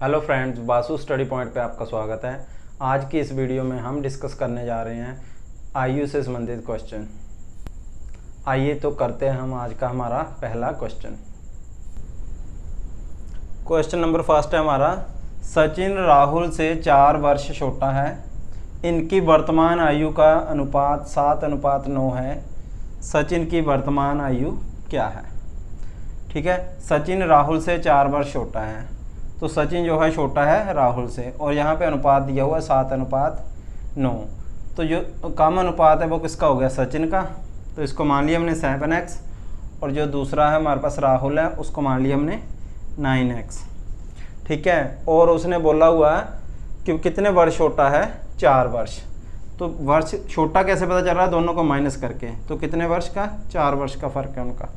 Hello friends, Basu study point पे आपका स्वागत है। आज की इस वीडियो में हम डिस्कस करने जा रहे हैं आयु से संबंधित क्वेश्चन। आइए तो करते हैं हम आज का हमारा पहला क्वेश्चन। क्वेश्चन नंबर फर्स्ट है हमारा, सचिन राहुल से 4 वर्ष छोटा है। इनकी वर्तमान आयु का अनुपात 7:9 है। सचिन की वर्तमान आयु क्या है? ठीक है, सचिन राहुल से 4 वर्ष छोटा है, तो सचिन जो है छोटा है राहुल से, और यहाँ पे अनुपात दिया हुआ है 7:9। तो जो कम अनुपात है वो किसका हो गया? सचिन का। तो इसको मान लिया हमने 7x, और जो दूसरा है हमारे पास राहुल है उसको मान लिया हमने 9x। ठीक है, और उसने बोला हुआ है कि कितने वर्ष छोटा है? 4 वर्ष। तो वर्ष छोटा कैसे पता चल रहा है? दोनों को माइनस करके। तो कितने वर्ष का? 4 वर्ष का फ़र्क है उनका।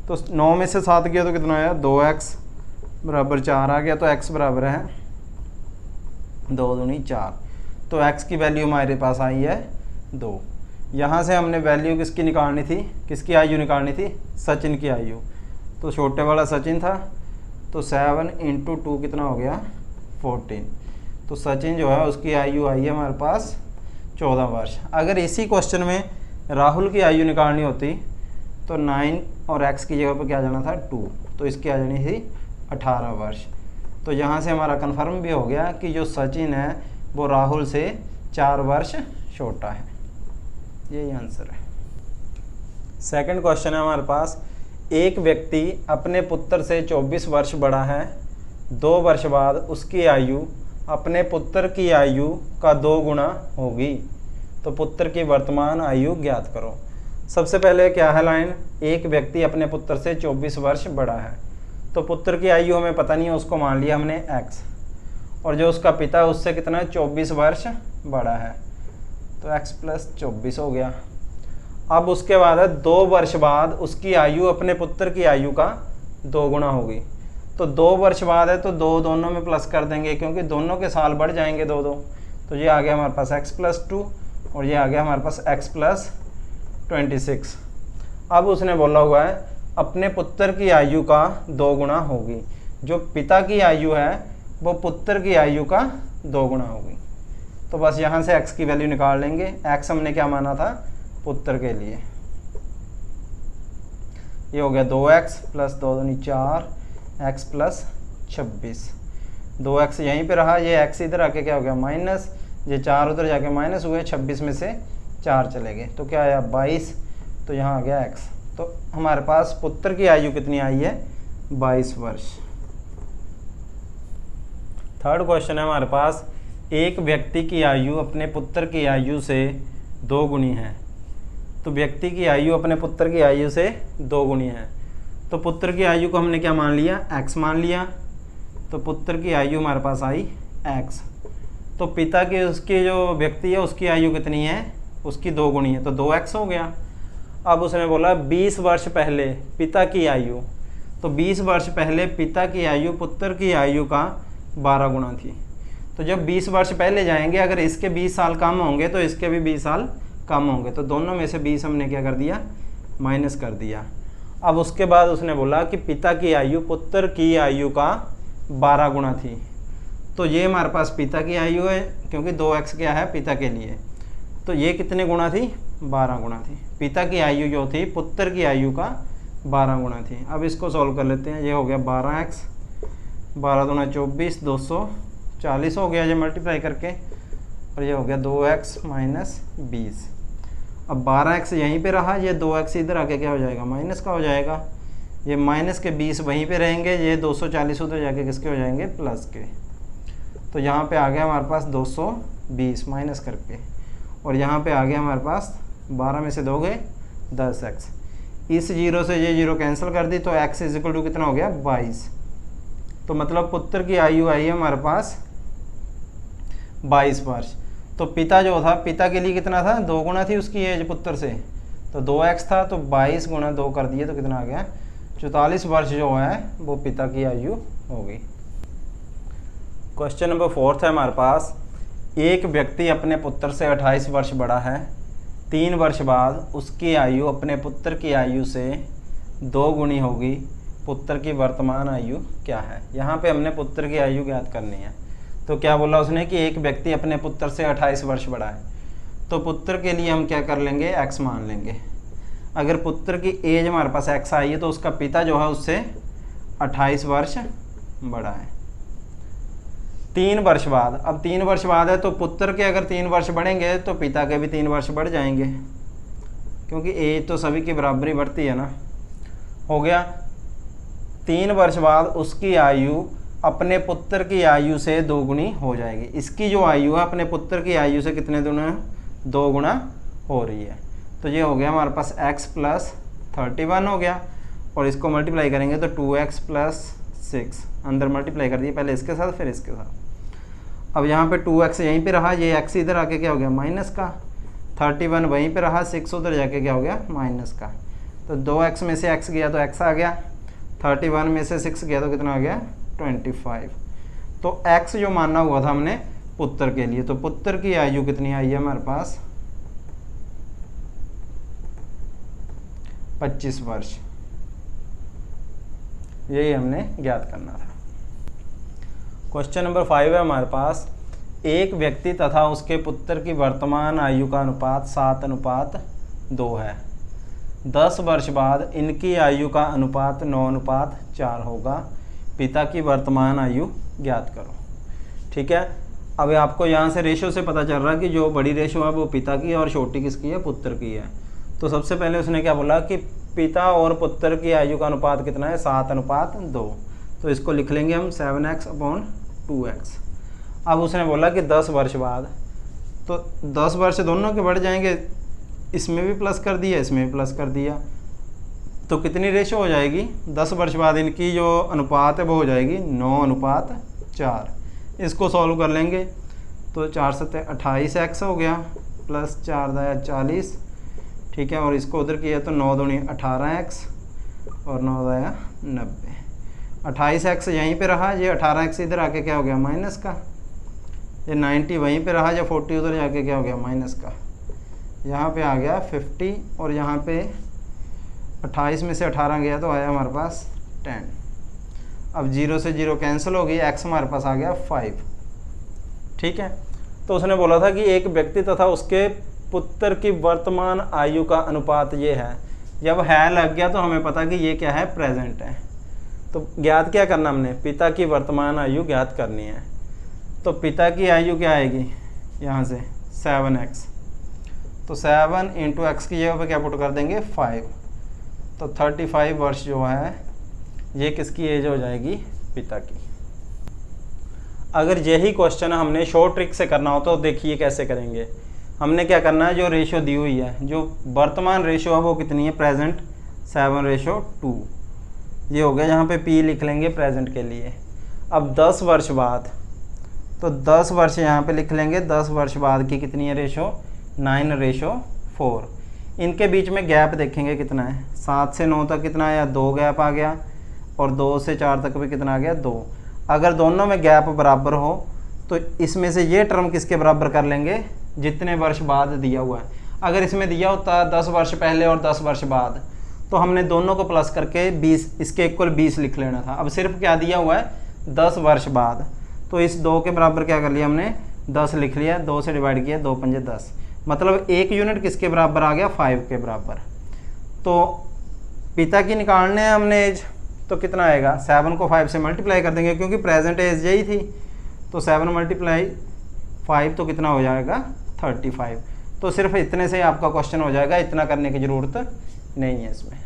तो 9 में से 7 गया तो कितना आया? 2x बराबर 4 आ गया। तो x बराबर है 2 दूनी 4। तो x की वैल्यू हमारे पास आई है 2। यहाँ से हमने वैल्यू किसकी निकालनी थी? किसकी आयु निकालनी थी? सचिन की आयु। तो छोटे वाला सचिन था, तो 7 × 2 कितना हो गया? 14। तो सचिन जो है उसकी आयु आई है हमारे पास 14 वर्ष। अगर इसी क्वेश्चन में राहुल की आयु निकालनी होती तो 9 और x की जगह पर क्या जाना था? 2। तो इसकी आ जानी थी 18 वर्ष। तो यहाँ से हमारा कन्फर्म भी हो गया कि जो सचिन है वो राहुल से 4 वर्ष छोटा है। यही आंसर है। सेकंड क्वेश्चन है हमारे पास, एक व्यक्ति अपने पुत्र से 24 वर्ष बड़ा है। 2 वर्ष बाद उसकी आयु अपने पुत्र की आयु का 2 गुना होगी। तो पुत्र की वर्तमान आयु ज्ञात करो। सबसे पहले क्या है लाइन? एक व्यक्ति अपने पुत्र से 24 वर्ष बड़ा है। तो पुत्र की आयु हमें पता नहीं है, उसको मान लिया हमने x। और जो उसका पिता है उससे कितना है? 24 वर्ष बड़ा है। तो x + 24 हो गया। अब उसके बाद है 2 वर्ष बाद उसकी आयु अपने पुत्र की आयु का 2 गुना होगी। तो 2 वर्ष बाद है तो 2 दोनों में प्लस कर देंगे, क्योंकि दोनों के साल बढ़ जाएंगे 2-2। तो ये आ गया हमारे पास x + 2, और ये आ गया हमारे पास x + 26। अब उसने बोला हुआ है अपने पुत्र की आयु का 2 गुना होगी। जो पिता की आयु है वो पुत्र की आयु का 2 गुना होगी। तो बस यहाँ से x की वैल्यू निकाल लेंगे। x हमने क्या माना था? पुत्र के लिए। ये हो गया 2x + 2 दूनी 4, x + 26। 2x यहीं पे रहा, ये x इधर आके क्या हो गया? माइनस। ये 4 उधर जाके माइनस हुए, 26 में से 4 चले गए, तो क्या आया? 22। तो यहाँ आ गया x। तो हमारे पास पुत्र की आयु कितनी आई है? 22 वर्ष। थर्ड क्वेश्चन है हमारे पास, एक व्यक्ति की आयु अपने पुत्र की आयु से 2 गुनी है। तो व्यक्ति की आयु अपने पुत्र की आयु से 2 गुनी है। तो पुत्र की आयु को हमने क्या मान लिया? x मान लिया। तो पुत्र की आयु हमारे पास आई x। तो पिता की उसकी जो व्यक्ति है उसकी आयु कितनी है? उसकी 2 गुनी है, तो 2x हो गया। अब उसने बोला 20 वर्ष पहले पिता की आयु। तो 20 वर्ष पहले पिता की आयु पुत्र की आयु का 12 गुना थी। तो जब 20 वर्ष पहले जाएंगे, अगर इसके 20 साल कम होंगे तो इसके भी 20 साल कम होंगे। तो दोनों में से 20 हमने क्या कर दिया? माइनस कर दिया। अब उसके बाद उसने बोला कि पिता की आयु पुत्र की आयु का 12 गुना थी। तो ये हमारे पास पिता की आयु है, क्योंकि 2x क्या है? पिता के लिए। तो ये कितने गुना थी? 12 गुना थी। पिता की आयु जो थी पुत्र की आयु का 12 गुना थी। अब इसको सॉल्व कर लेते हैं। ये हो गया 12x, 12 दूना 24, 240 हो गया ये मल्टीप्लाई करके, और ये हो गया 2x - 20। अब 12x यहीं पे रहा, ये 2x इधर आके क्या हो जाएगा? माइनस का हो जाएगा। ये माइनस के 20 वहीं पे रहेंगे, ये 240 उधर जाके किसके हो जाएंगे? प्लस के। तो यहाँ पे आ गया हमारे पास 220 माइनस करके, और यहाँ पे आ गया हमारे पास 12 में से 2 गए 10x। इस 0 से ये 0 कैंसिल कर दी, तो x = कितना हो गया? 22। तो मतलब पुत्र की आयु आई है हमारे पास 22 वर्ष। तो पिता जो था, पिता के लिए कितना था? 2 गुना थी उसकी एज पुत्र से, तो 2x था, तो 22 × 2 कर दिए तो कितना आ गया? 44 वर्ष जो है वो पिता की आयु होगी। क्वेश्चन नंबर 4 है हमारे पास, एक व्यक्ति अपने पुत्र से 28 वर्ष बड़ा है। 3 वर्ष बाद उसकी आयु अपने पुत्र की आयु से 2 गुनी होगी। पुत्र की वर्तमान आयु क्या है। यहाँ पे हमने पुत्र की आयु ज्ञात करनी है। तो क्या बोला उसने कि एक व्यक्ति अपने पुत्र से 28 वर्ष बड़ा है। तो पुत्र के लिए हम क्या कर लेंगे, x मान लेंगे। अगर पुत्र की एज हमारे पास x आई है तो उसका पिता जो है उससे 28 वर्ष बड़ा है। 3 वर्ष बाद, अब 3 वर्ष बाद है तो पुत्र के अगर 3 वर्ष बढ़ेंगे तो पिता के भी 3 वर्ष बढ़ जाएंगे, क्योंकि एज तो सभी की बराबरी बढ़ती है ना। हो गया। 3 वर्ष बाद उसकी आयु अपने पुत्र की आयु से 2 गुनी हो जाएगी। इसकी जो आयु है अपने पुत्र की आयु से कितने गुना, 2 गुना हो रही है। तो ये हो गया हमारे पास x प्लस 31 हो गया, और इसको मल्टीप्लाई करेंगे तो 2x प्लस 6, अंदर मल्टीप्लाई कर दिए पहले इसके साथ फिर इसके साथ। अब यहाँ पे 2x यहीं पे रहा, ये x इधर आके क्या हो गया माइनस का, 31 वहीं पे रहा, 6 उधर जाके क्या हो गया माइनस का। तो 2x में से x गया तो x आ गया, 31 में से 6 गया तो कितना आ गया 25। तो x जो मानना हुआ था हमने पुत्र के लिए, तो पुत्र की आयु कितनी आई है हमारे पास 25 वर्ष। यही हमने ज्ञात करना था। क्वेश्चन नंबर 5 है हमारे पास, एक व्यक्ति तथा उसके पुत्र की वर्तमान आयु का अनुपात 7:2 है। 10 वर्ष बाद इनकी आयु का अनुपात 9:4 होगा। पिता की वर्तमान आयु ज्ञात करो। ठीक है। अब आपको यहाँ से रेशो से पता चल रहा है कि जो बड़ी रेशो है वो पिता की है और छोटी किसकी है, पुत्र की है। तो सबसे पहले उसने क्या बोला कि पिता और पुत्र की आयु का अनुपात कितना है 7:2। तो इसको लिख लेंगे हम 7x/2x। अब उसने बोला कि 10 वर्ष बाद, तो 10 वर्ष दोनों के बढ़ जाएंगे, इसमें भी प्लस कर दिया इसमें भी प्लस कर दिया, तो कितनी रेशो हो जाएगी 10 वर्ष बाद इनकी जो अनुपात है वो हो जाएगी 9:4। इसको सॉल्व कर लेंगे तो 4 7 28x हो गया प्लस 4 दाया 40। ठीक है। और इसको उधर किया तो 9 दूनी 18x और 9 दाया 90। 28x यहीं पे रहा, ये 18x इधर आके क्या हो गया माइनस का, ये 90 वहीं पे रहा, या 40 उधर जाके क्या हो गया माइनस का, यहाँ पे आ गया 50, और यहाँ पे 28 में से 18 गया तो आया हमारे पास 10। अब 0 से 0 कैंसिल हो गई, x हमारे पास आ गया 5। ठीक है। तो उसने बोला था कि एक व्यक्ति तथा उसके पुत्र की वर्तमान आयु का अनुपात ये है। जब है लग गया तो हमें पता कि ये क्या है, प्रेजेंट है। तो ज्ञात क्या करना हमने, पिता की वर्तमान आयु ज्ञात करनी है। तो पिता की आयु क्या आएगी यहाँ से 7x, तो 7 × x की जगह पे क्या पुट कर देंगे 5। तो 35 वर्ष जो है ये किसकी एज हो जाएगी, पिता की। अगर यही क्वेश्चन हमने शॉर्ट ट्रिक से करना हो तो देखिए कैसे करेंगे। हमने क्या करना है, जो रेशो दी हुई है, जो वर्तमान रेशो है वो कितनी है प्रेजेंट 7:2। ये हो गया, यहाँ पे p लिख लेंगे प्रेजेंट के लिए। अब 10 वर्ष बाद, तो 10 वर्ष यहाँ पे लिख लेंगे, 10 वर्ष बाद की कितनी है रेशो 9:4। इनके बीच में गैप देखेंगे कितना है, 7 से 9 तक कितना आया 2 गैप आ गया, और 2 से 4 तक भी कितना आ गया 2। अगर दोनों में गैप बराबर हो तो इसमें से ये टर्म किसके बराबर कर लेंगे, जितने वर्ष बाद दिया हुआ है। अगर इसमें दिया होता 10 वर्ष पहले और 10 वर्ष बाद, तो हमने दोनों को प्लस करके 20, इसके इक्वल 20 लिख लेना था। अब सिर्फ क्या दिया हुआ है 10 वर्ष बाद, तो इस 2 के बराबर क्या कर लिया हमने 10 लिख लिया, 2 से डिवाइड किया, 2 पंजे 10, मतलब 1 यूनिट किसके बराबर आ गया 5 के बराबर। तो पिता की निकालने हैं हमने एज, तो कितना आएगा 7 को 5 से मल्टीप्लाई कर देंगे, क्योंकि प्रेजेंट एज यही थी। तो 7 × 5 तो कितना हो जाएगा 35। तो सिर्फ इतने से आपका क्वेश्चन हो जाएगा, इतना करने की ज़रूरत नहीं है इसमें।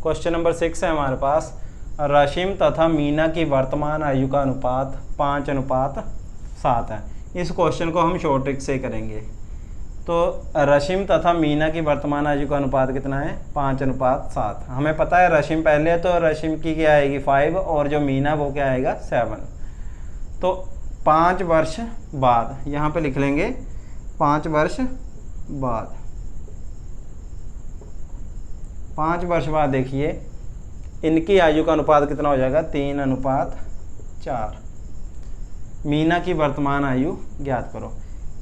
क्वेश्चन नंबर 6 है हमारे पास, रशिम तथा मीना की वर्तमान आयु का अनुपात 5:7 है। इस क्वेश्चन को हम शॉर्ट ट्रिक से करेंगे। तो रशिम तथा मीना की वर्तमान आयु का अनुपात कितना है 5:7। हमें पता है रशिम पहले है, तो रशिम की क्या आएगी 5, और जो मीना वो क्या आएगा 7। तो 5 वर्ष बाद, यहाँ पे लिख लेंगे 5 वर्ष बाद। 5 वर्ष बाद देखिए इनकी आयु का अनुपात कितना हो जाएगा 3:4। मीना की वर्तमान आयु ज्ञात करो।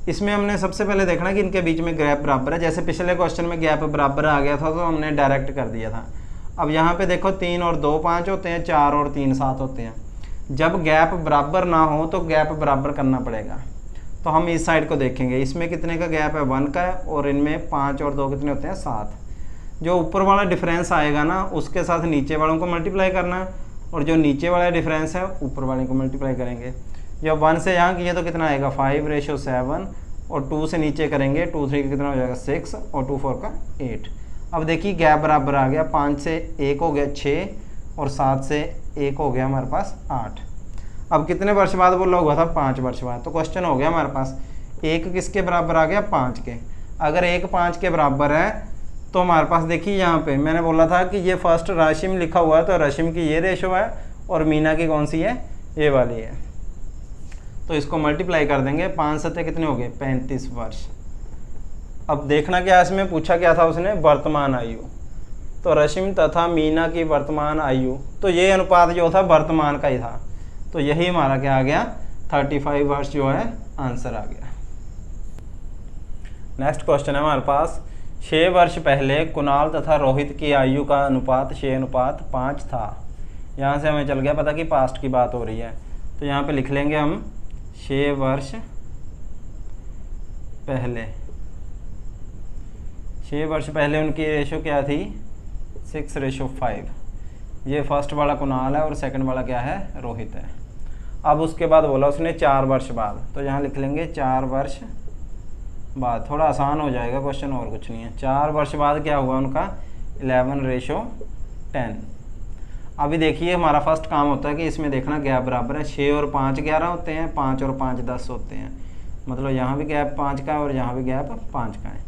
इसमें हमने सबसे पहले देखना कि इनके बीच में गैप बराबर है। जैसे पिछले क्वेश्चन में गैप बराबर आ गया था तो हमने डायरेक्ट कर दिया था। अब यहाँ पे देखो 3 और 2 5 होते हैं, 4 और 3 7 होते हैं। जब गैप बराबर ना हो तो गैप बराबर करना पड़ेगा। तो हम इस साइड को देखेंगे, इसमें कितने का गैप है 1 का है, और इनमें 5 और 2 कितने होते हैं 7। जो ऊपर वाला डिफरेंस आएगा ना उसके साथ नीचे वालों को मल्टीप्लाई करना है, और जो नीचे वाला डिफरेंस है ऊपर वाले को मल्टीप्लाई करेंगे। जब 1 से यहाँ किए तो कितना आएगा 5:7, और 2 से नीचे करेंगे 2 3 का कितना हो जाएगा 6, और 2 4 का 8। अब देखिए गैप बराबर आ गया, 5 से 1 हो गया 6, और 7 से 1 हो गया हमारे पास 8। अब कितने वर्ष बाद बोला हुआ था 5 वर्ष बाद। तो क्वेश्चन हो गया हमारे पास 1 किसके बराबर आ गया 5 के। अगर 1 5 के बराबर है तो हमारे पास देखिए यहाँ पे मैंने बोला था कि ये फर्स्ट राशिम लिखा हुआ है, तो राशिम की ये रेशो है और मीना की कौन सी है, ये वाली है। तो इसको मल्टीप्लाई कर देंगे, 5 7 कितने हो गए 35 वर्ष। अब देखना क्या इसमें पूछा क्या था उसने, वर्तमान आयु। तो रश्मि तथा मीना की वर्तमान आयु, तो ये अनुपात जो था वर्तमान का ही था, तो यही हमारा क्या आ गया 35 वर्ष जो है आंसर आ गया। नेक्स्ट क्वेश्चन है हमारे पास, 6 वर्ष पहले कुणाल तथा रोहित की आयु का अनुपात 6:5 था। यहाँ से हमें चल गया पता कि पास्ट की बात हो रही है, तो यहाँ पे लिख लेंगे हम 6 वर्ष पहले। 6 वर्ष पहले उनकी रेशो क्या थी 6:5। ये फर्स्ट वाला कुणाल है और सेकंड वाला क्या है रोहित है। अब उसके बाद बोला उसने 4 वर्ष बाद, तो यहाँ लिख लेंगे 4 वर्ष बाद, थोड़ा आसान हो जाएगा क्वेश्चन और कुछ नहीं है। 4 वर्ष बाद क्या हुआ उनका 11:10। अभी देखिए हमारा फर्स्ट काम होता है कि इसमें देखना गैप बराबर है, 6 और 5 11 होते हैं, 5 और 5 10 होते हैं, मतलब यहाँ भी गैप 5 का है और यहाँ भी गैप 5 का है।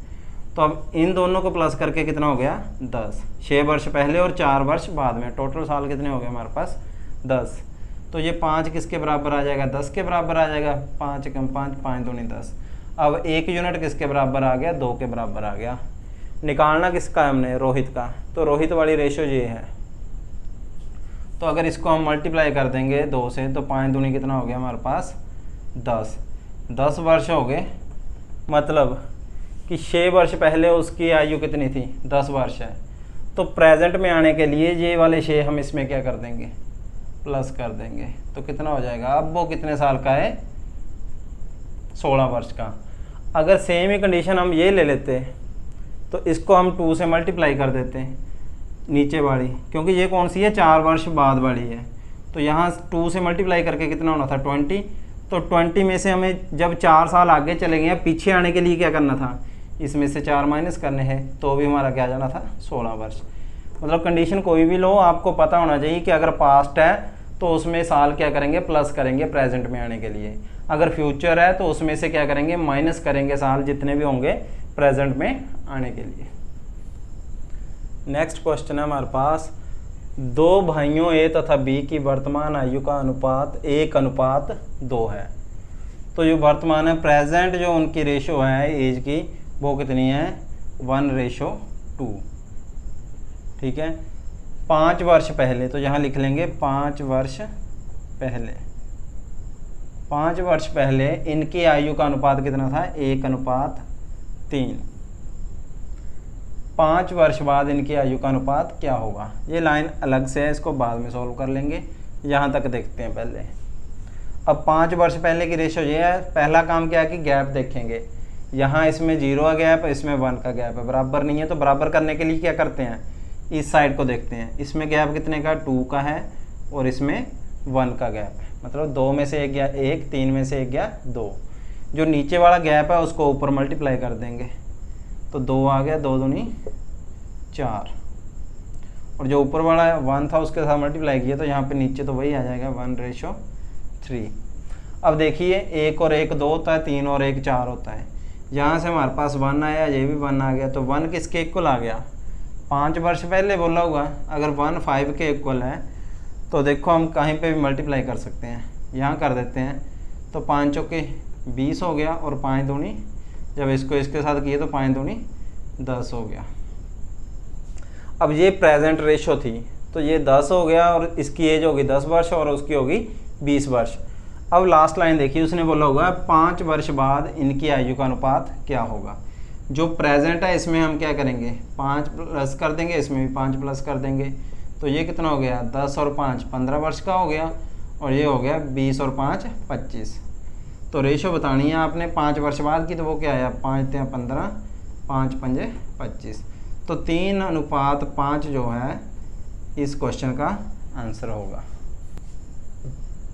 तो अब इन दोनों को प्लस करके कितना हो गया 10। 6 वर्ष पहले और 4 वर्ष बाद में, टोटल साल कितने हो गए हमारे पास 10। तो ये 5 किसके बराबर आ जाएगा 10 के बराबर आ जाएगा, 5 कम 5 5 दूनी 10। अब 1 यूनिट किसके बराबर आ गया 2 के बराबर आ गया। निकालना किसका है हमने रोहित का, तो रोहित वाली रेशो ये है। तो अगर इसको हम मल्टीप्लाई कर देंगे 2 से, तो 5 दूनी कितना हो गया हमारे पास 10। 10 वर्ष हो गए, मतलब कि 6 वर्ष पहले उसकी आयु कितनी थी 10 वर्ष है। तो प्रेजेंट में आने के लिए ये वाले 6 हम इसमें क्या कर देंगे प्लस कर देंगे, तो कितना हो जाएगा। अब वो कितने साल का है 16 वर्ष का। अगर सेम ही कंडीशन हम ये ले लेते तो इसको हम 2 से मल्टीप्लाई कर देते हैं नीचे वाली, क्योंकि ये कौन सी है 4 वर्ष बाद वाली है। तो यहाँ 2 से मल्टीप्लाई करके कितना होना था 20। तो 20 में से हमें जब 4 साल आगे चले गए पीछे आने के लिए क्या करना था, इसमें से 4 माइनस करने हैं, तो भी हमारा क्या जाना था 16 वर्ष। मतलब कंडीशन कोई भी लो आपको पता होना चाहिए कि अगर पास्ट है तो उसमें साल क्या करेंगे प्लस करेंगे प्रेजेंट में आने के लिए, अगर फ्यूचर है तो उसमें से क्या करेंगे माइनस करेंगे साल जितने भी होंगे प्रेजेंट में आने के लिए। नेक्स्ट क्वेश्चन है हमारे पास, 2 भाइयों ए तथा बी की वर्तमान आयु का अनुपात 1:2 है। तो जो वर्तमान है प्रेजेंट जो उनकी रेशो है एज की वो कितनी है 1:2। ठीक है, 5 वर्ष पहले, तो यहाँ लिख लेंगे 5 वर्ष पहले। 5 वर्ष पहले इनकी आयु का अनुपात कितना था 1:3। 5 वर्ष बाद इनकी आयु का अनुपात क्या होगा, ये लाइन अलग से है, इसको बाद में सॉल्व कर लेंगे, यहाँ तक देखते हैं पहले। अब 5 वर्ष पहले की रेशो ये है, पहला काम क्या है कि गैप देखेंगे। यहाँ इसमें 0 का गैप, इसमें 1 का गैप है, बराबर नहीं है, तो बराबर करने के लिए क्या करते हैं इस साइड को देखते हैं। इसमें गैप कितने का 2 का है और इसमें 1 का गैप है, मतलब 2 में से 1 गया 1, 3 में से 1 गया 2। जो नीचे वाला गैप है उसको ऊपर मल्टीप्लाई कर देंगे, तो 2 आ गया, 2 दूनी 4, और जो ऊपर वाला 1 था उसके साथ मल्टीप्लाई किया तो यहाँ पे नीचे तो वही आ जाएगा 1:3। अब देखिए 1 और 1 2 होता है, 3 और 1 4 होता है। यहाँ से हमारे पास 1 आया, ये भी 1 आ गया, तो 1 किसके इक्वल आ गया 5 वर्ष पहले बोला हुआ। अगर 1 5 के इक्वल है तो देखो हम कहीं पे भी मल्टीप्लाई कर सकते हैं, यहाँ कर देते हैं, तो 5 चौके 20 हो गया, और 5 दूनी जब इसको इसके साथ किए तो 5 दूनी 10 हो गया। अब ये प्रेजेंट रेशो थी, तो ये 10 हो गया और इसकी एज होगी 10 वर्ष और उसकी होगी 20 वर्ष। अब लास्ट लाइन देखिए, उसने बोला होगा 5 वर्ष बाद इनकी आयु का अनुपात क्या होगा। जो प्रेजेंट है इसमें हम क्या करेंगे 5 प्लस कर देंगे, इसमें भी 5 प्लस कर देंगे, तो ये कितना हो गया 10 और 5 15 वर्ष का हो गया, और ये हो गया 20 और 5 25। तो रेशो बतानी है आपने 5 वर्ष बाद की, तो वो क्या आया 5 × 15 5 × 5 25। तो 3:5 जो है इस क्वेश्चन का आंसर होगा।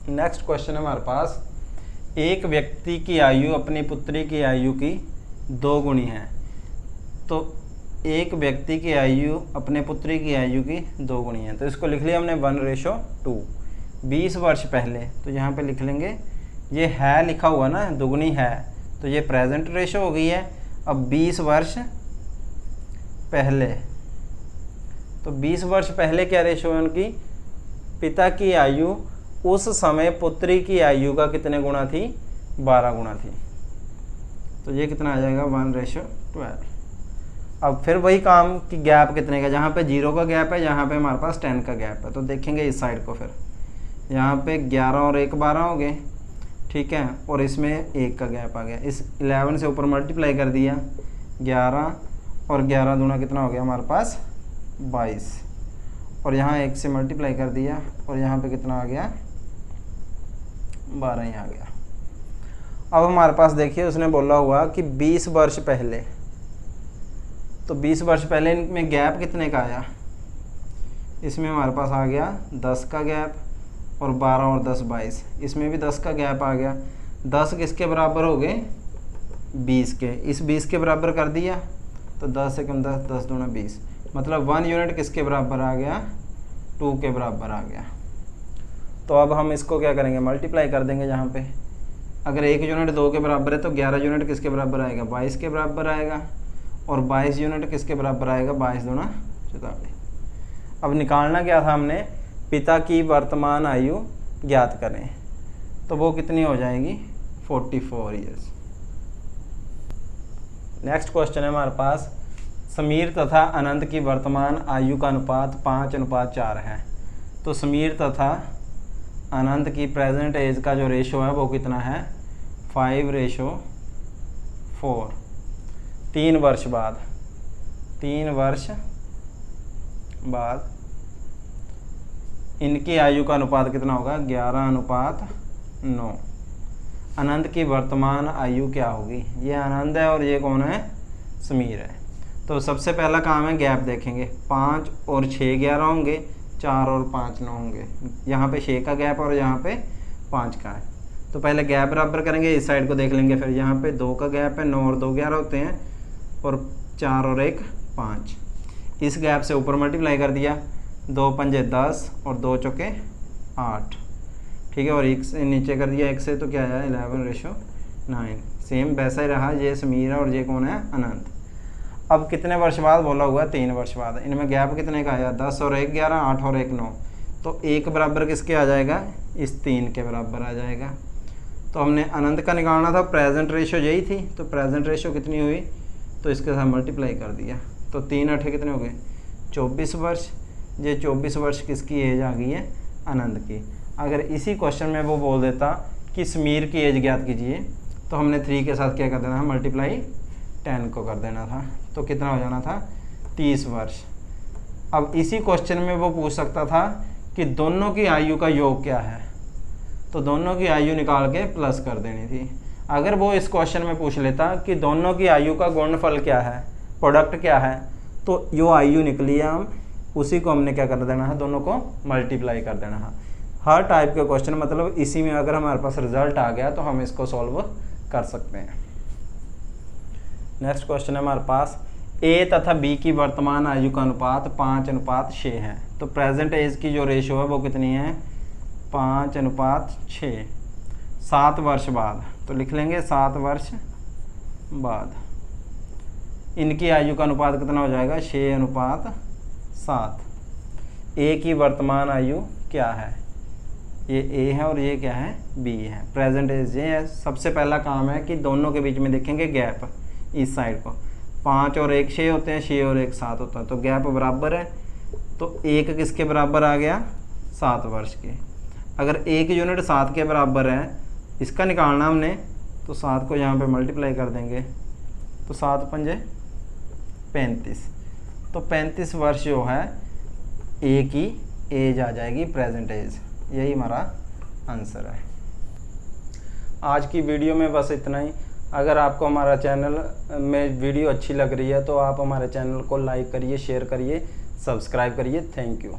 नेक्स्ट क्वेश्चन है हमारे पास, एक व्यक्ति की आयु अपनी पुत्री की आयु की 2 गुनी है। तो एक व्यक्ति की आयु अपने पुत्री की आयु की 2 गुनी है, तो इसको लिख लिया हमने 1:2। 20 वर्ष पहले, तो यहाँ पे लिख लेंगे, ये है लिखा हुआ ना दुगनी है, तो ये प्रेजेंट रेशो हो गई है। अब 20 वर्ष पहले, तो 20 वर्ष पहले क्या रेशो है उनकी, पिता की आयु उस समय पुत्री की आयु का कितने गुना थी 12 गुना थी, तो ये कितना आ जाएगा 1:12। अब फिर वही काम कि गैप कितने का, जहाँ पे 0 का गैप है, यहाँ पे हमारे पास 10 का गैप है, तो देखेंगे इस साइड को, फिर यहाँ पे 11 और 1 12 हो गए, ठीक है, और इसमें 1 का गैप आ गया। इस 11 से ऊपर मल्टीप्लाई कर दिया, 11 और 11 दूना कितना हो गया हमारे पास 22, और यहाँ 1 से मल्टीप्लाई कर दिया, और यहाँ पे कितना आ गया 12 ही आ गया। अब हमारे पास देखिए उसने बोला हुआ कि 20 वर्ष पहले, तो 20 वर्ष पहले इनमें गैप कितने का आया, इसमें हमारे पास आ गया 10 का गैप, और 12 और 10 22, इसमें भी 10 का गैप आ गया। 10 किसके बराबर हो गए 20 के, इस 20 के बराबर कर दिया, तो 10 × 10 10 दूना 20, मतलब 1 यूनिट किसके बराबर आ गया 2 के बराबर आ गया। तो अब हम इसको क्या करेंगे मल्टीप्लाई कर देंगे, जहाँ पे अगर 1 यूनिट 2 के बराबर है तो 11 यूनिट किसके बराबर आएगा 22 के बराबर आएगा, और 22 यूनिट किसके बराबर आएगा 22 दूना 44। अब निकालना क्या था हमने, पिता की वर्तमान आयु ज्ञात करें, तो वो कितनी हो जाएगी 44 ईयर्स। नेक्स्ट क्वेश्चन है हमारे पास, समीर तथा अनंत की वर्तमान आयु का अनुपात 5:4 है। तो समीर तथा अनंत की प्रेजेंट एज का जो रेशो है वो कितना है 5:4। 3 वर्ष बाद, 3 वर्ष बाद इनकी आयु का अनुपात कितना होगा 11:9। अनंत की वर्तमान आयु क्या होगी, ये आनंद है और ये कौन है समीर है। तो सबसे पहला काम है गैप देखेंगे, 5 और 6 11 होंगे, 4 और 5 9 होंगे, यहाँ पे 6 का गैप और यहाँ पे 5 का है। तो पहले गैप बराबर करेंगे, इस साइड को देख लेंगे, फिर यहाँ पे 2 का गैप है, 9 और 2 11 होते हैं, और 4 और 1 5, इस गैप से ऊपर मल्टीप्लाई कर दिया, 2 पंजे 10 और 2 चौके 8, ठीक है, और 1 से नीचे कर दिया 1 से, तो क्या आया 11:9। सेम वैसा ही रहा, ये समीर है और ये कौन है अनंत। अब कितने वर्ष बाद बोला हुआ 3 वर्ष बाद, इनमें गैप कितने का आया 10 और 1 11, 8 और 1 9, तो 1 बराबर किसके आ जाएगा इस 3 के बराबर आ जाएगा। तो हमने अनंत का निकालना था, प्रेजेंट रेशो यही थी, तो प्रेजेंट रेशो कितनी हुई, तो इसके साथ मल्टीप्लाई कर दिया, तो 3 8 कितने हो गए 24 वर्ष। ये 24 वर्ष किसकी एज आ गई है अनंत की। अगर इसी क्वेश्चन में वो बोल देता कि समीर की एज ज्ञात कीजिए, तो हमने 3 के साथ क्या कर देना था मल्टीप्लाई 10 को कर देना था, तो कितना हो जाना था 30 वर्ष। अब इसी क्वेश्चन में वो पूछ सकता था कि दोनों की आयु का योग क्या है, तो दोनों की आयु निकाल के प्लस कर देनी थी। अगर वो इस क्वेश्चन में पूछ लेता कि दोनों की आयु का गुणनफल क्या है, प्रोडक्ट क्या है, तो जो आयु निकली है हम उसी को हमने क्या कर देना है, दोनों को मल्टीप्लाई कर देना है। हर टाइप के क्वेश्चन मतलब इसी में अगर हमारे पास रिजल्ट आ गया तो हम इसको सॉल्व कर सकते हैं। नेक्स्ट क्वेश्चन है हमारे पास, ए तथा बी की वर्तमान आयु का अनुपात 5:6 है। तो प्रेजेंट एज की जो रेशो है वो कितनी है 5:6। 7 वर्ष बाद, तो लिख लेंगे 7 वर्ष बाद इनकी आयु का अनुपात कितना हो जाएगा 6:7। ए की वर्तमान आयु क्या है, ये ए है और ये क्या है बी है। प्रेजेंट एज ये है। सबसे पहला काम है कि दोनों के बीच में देखेंगे गैप, इस साइड को 5 और 1 6 होते हैं, 6 और 1 7 होता है, तो गैप बराबर है, तो 1 किसके बराबर आ गया 7 वर्ष के। अगर 1 यूनिट 7 के बराबर है, इसका निकालना हमने, तो 7 को यहाँ पे मल्टीप्लाई कर देंगे, तो 7 पंजे 35, तो 35 वर्ष जो है ए की एज आ जाएगी, प्रेजेंट एज। यही हमारा आंसर है। आज की वीडियो में बस इतना ही। अगर आपको हमारा चैनल में वीडियो अच्छी लग रही है तो आप हमारे चैनल को लाइक करिए, शेयर करिए, सब्सक्राइब करिए। Thank you.